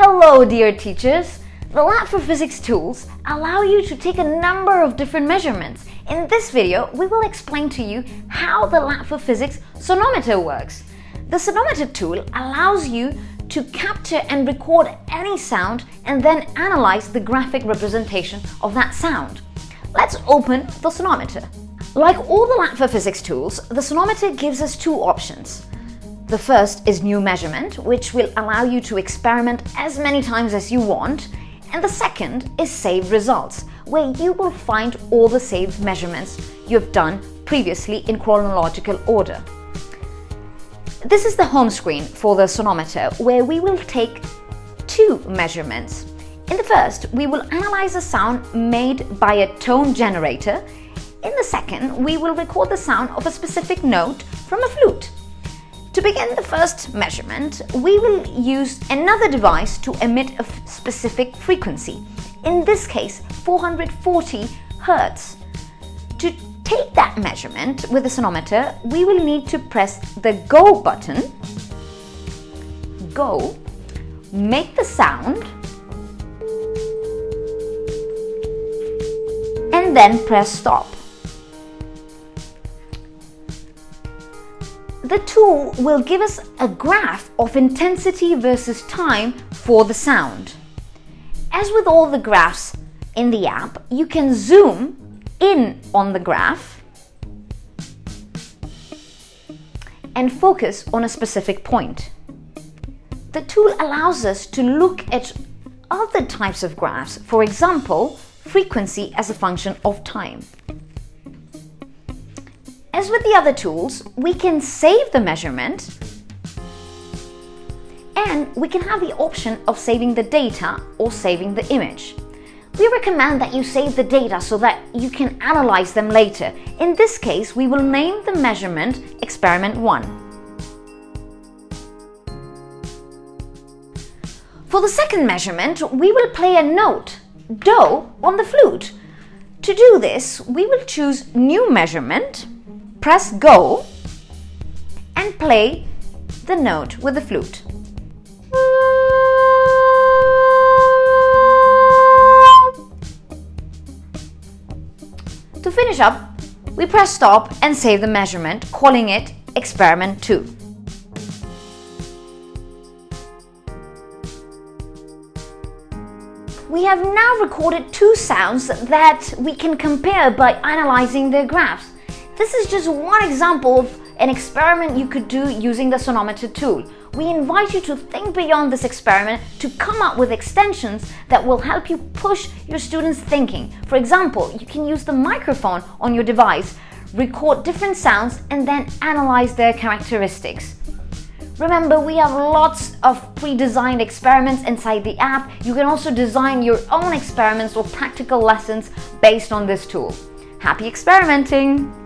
Hello dear teachers! The Lab4Physics tools allow you to take a number of different measurements. In this video, we will explain to you how the Lab4Physics Sonometer works. The Sonometer tool allows you to capture and record any sound and then analyze the graphic representation of that sound. Let's open the Sonometer. Like all the Lab4Physics tools, the Sonometer gives us two options. The first is new measurement, which will allow you to experiment as many times as you want. And the second is saved results, where you will find all the saved measurements you've done previously in chronological order. This is the home screen for the Sonometer, where we will take two measurements. In the first, we will analyze a sound made by a tone generator. In the second, we will record the sound of a specific note from a flute. To begin the first measurement, we will use another device to emit a specific frequency, in this case 440 Hz. To take that measurement with the Sonometer, we will need to press the Go button, Go, make the sound, and then press Stop. The tool will give us a graph of intensity versus time for the sound. As with all the graphs in the app, you can zoom in on the graph and focus on a specific point. The tool allows us to look at other types of graphs, for example, frequency as a function of time. As with the other tools, we can save the measurement and we can have the option of saving the data or saving the image. We recommend that you save the data so that you can analyze them later. In this case, we will name the measurement Experiment 1. For the second measurement, we will play a note, Do, on the flute. To do this, we will choose New Measurement, press Go, and play the note with the flute. To finish up, we press Stop and save the measurement, calling it Experiment 2. We have now recorded two sounds that we can compare by analyzing their graphs. This is just one example of an experiment you could do using the Sonometer tool. We invite you to think beyond this experiment to come up with extensions that will help you push your students' thinking. For example, you can use the microphone on your device, record different sounds, and then analyze their characteristics. Remember, we have lots of pre-designed experiments inside the app. You can also design your own experiments or practical lessons based on this tool. Happy experimenting!